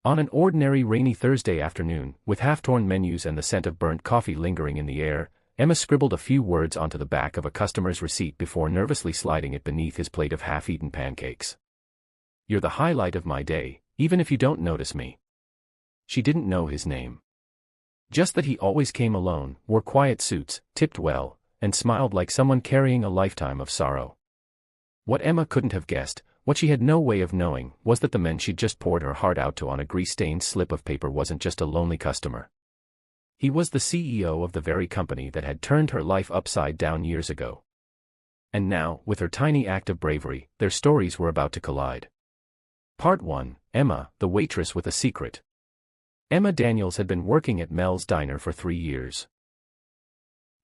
On an ordinary rainy Thursday afternoon, with half-torn menus and the scent of burnt coffee lingering in the air, Emma scribbled a few words onto the back of a customer's receipt before nervously sliding it beneath his plate of half-eaten pancakes. "You're the highlight of my day, even if you don't notice me." She didn't know his name. Just that he always came alone, wore quiet suits, tipped well, and smiled like someone carrying a lifetime of sorrow. What Emma couldn't have guessed, what she had no way of knowing, was that the man she'd just poured her heart out to on a grease-stained slip of paper wasn't just a lonely customer. He was the CEO of the very company that had turned her life upside down years ago. And now, with her tiny act of bravery, their stories were about to collide. Part 1, Emma, the waitress with a secret. Emma Daniels had been working at Mel's Diner for 3 years.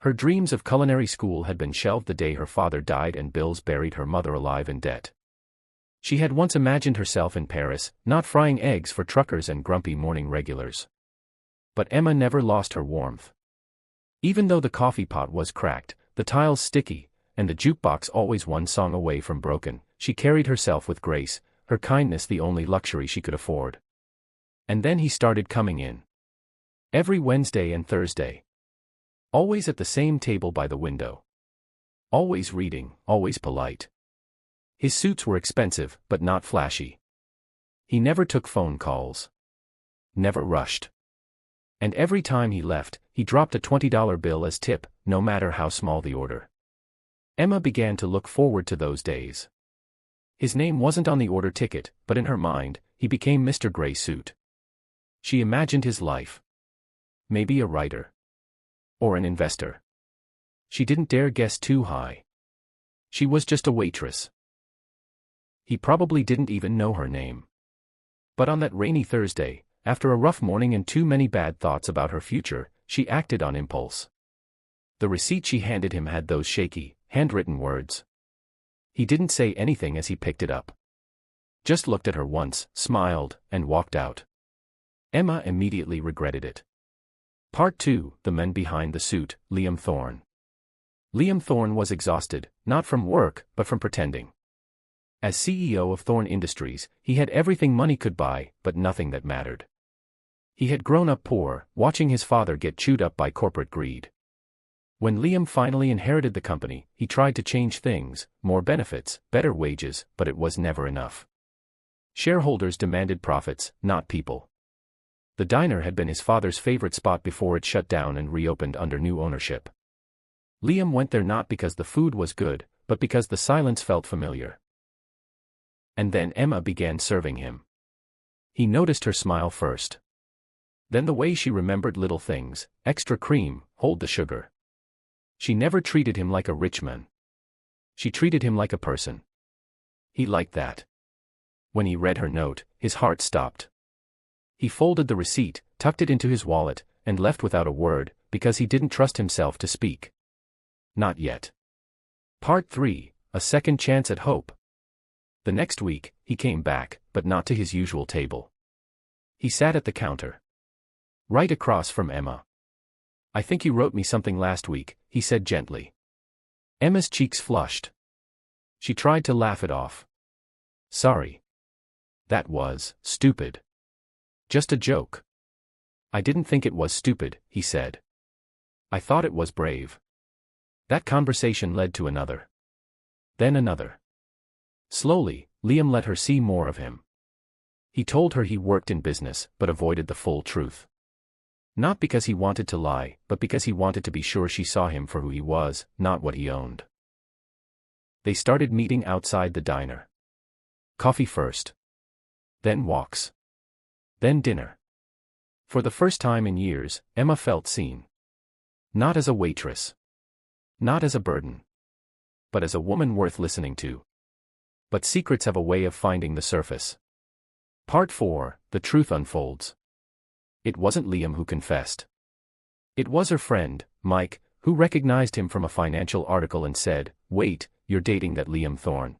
Her dreams of culinary school had been shelved the day her father died and bills buried her mother alive in debt. She had once imagined herself in Paris, not frying eggs for truckers and grumpy morning regulars. But Emma never lost her warmth. Even though the coffee pot was cracked, the tiles sticky, and the jukebox always one song away from broken, she carried herself with grace, her kindness the only luxury she could afford. And then he started coming in. Every Wednesday and Thursday. Always at the same table by the window. Always reading, always polite. His suits were expensive, but not flashy. He never took phone calls. Never rushed. And every time he left, he dropped a $20 bill as tip, no matter how small the order. Emma began to look forward to those days. His name wasn't on the order ticket, but in her mind, he became Mr. Gray Suit. She imagined his life. Maybe a writer. Or an investor. She didn't dare guess too high. She was just a waitress. He probably didn't even know her name. But on that rainy Thursday, after a rough morning and too many bad thoughts about her future, she acted on impulse. The receipt she handed him had those shaky, handwritten words. He didn't say anything as he picked it up. Just looked at her once, smiled, and walked out. Emma immediately regretted it. Part 2, The Men Behind the Suit, Liam Thorne. Liam Thorne was exhausted, not from work, but from pretending. As CEO of Thorne Industries, he had everything money could buy, but nothing that mattered. He had grown up poor, watching his father get chewed up by corporate greed. When Liam finally inherited the company, he tried to change things, more benefits, better wages, but it was never enough. Shareholders demanded profits, not people. The diner had been his father's favorite spot before it shut down and reopened under new ownership. Liam went there not because the food was good, but because the silence felt familiar. And then Emma began serving him. He noticed her smile first. Then the way she remembered little things, extra cream, hold the sugar. She never treated him like a rich man. She treated him like a person. He liked that. When he read her note, his heart stopped. He folded the receipt, tucked it into his wallet, and left without a word, because he didn't trust himself to speak. Not yet. Part 3, A Second Chance at Hope. The next week, he came back, but not to his usual table. He sat at the counter. Right across from Emma. "I think you wrote me something last week," he said gently. Emma's cheeks flushed. She tried to laugh it off. "Sorry. That was stupid. Just a joke." "I didn't think it was stupid," he said. "I thought it was brave." That conversation led to another. Then another. Slowly, Liam let her see more of him. He told her he worked in business, but avoided the full truth. Not because he wanted to lie, but because he wanted to be sure she saw him for who he was, not what he owned. They started meeting outside the diner. Coffee first. Then walks. Then dinner. For the first time in years, Emma felt seen. Not as a waitress. Not as a burden. But as a woman worth listening to. But secrets have a way of finding the surface. Part 4, The Truth Unfolds. It wasn't Liam who confessed. It was her friend, Mike, who recognized him from a financial article and said, "Wait, you're dating that Liam Thorne.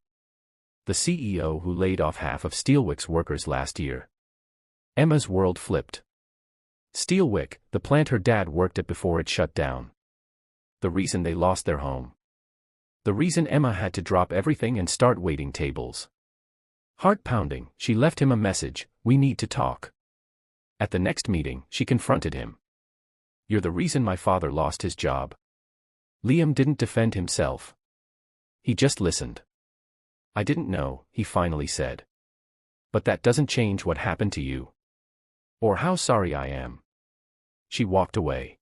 The CEO who laid off half of Steelwick's workers last year." Emma's world flipped. Steelwick, the plant her dad worked at before it shut down. The reason they lost their home. The reason Emma had to drop everything and start waiting tables. Heart pounding, she left him a message, "We need to talk." At the next meeting, she confronted him. "You're the reason my father lost his job." Liam didn't defend himself. He just listened. "I didn't know," he finally said. "But that doesn't change what happened to you. Or how sorry I am." She walked away.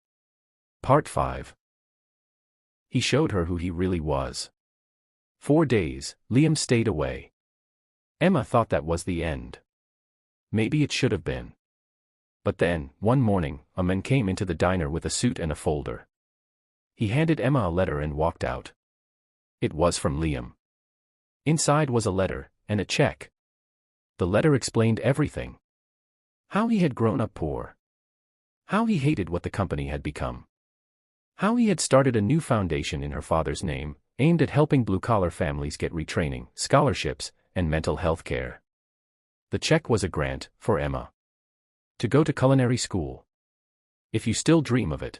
Part 5. He showed her who he really was. 4 days, Liam stayed away. Emma thought that was the end. Maybe it should have been. But then, one morning, a man came into the diner with a suit and a folder. He handed Emma a letter and walked out. It was from Liam. Inside was a letter, and a check. The letter explained everything. How he had grown up poor. How he hated what the company had become. How he had started a new foundation in her father's name, aimed at helping blue-collar families get retraining, scholarships, and mental health care. The check was a grant, for Emma. To go to culinary school. If you still dream of it.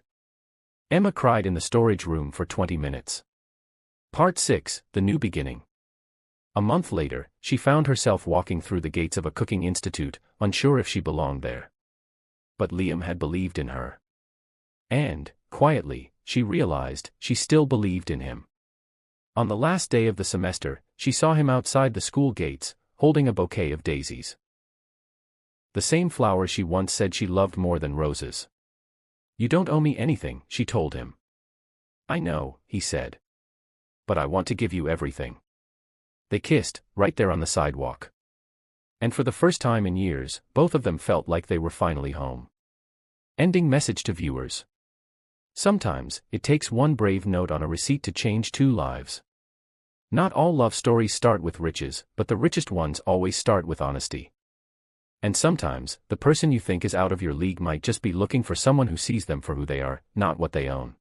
Emma cried in the storage room for 20 minutes. Part 6, The New Beginning. A month later, she found herself walking through the gates of a cooking institute, unsure if she belonged there. But Liam had believed in her. And, quietly, she realized she still believed in him. On the last day of the semester, she saw him outside the school gates, holding a bouquet of daisies. The same flowers she once said she loved more than roses. "You don't owe me anything," she told him. "I know," he said. "But I want to give you everything." They kissed, right there on the sidewalk. And for the first time in years, both of them felt like they were finally home. Ending message to viewers. Sometimes, it takes one brave note on a receipt to change 2 lives. Not all love stories start with riches, but the richest ones always start with honesty. And sometimes, the person you think is out of your league might just be looking for someone who sees them for who they are, not what they own.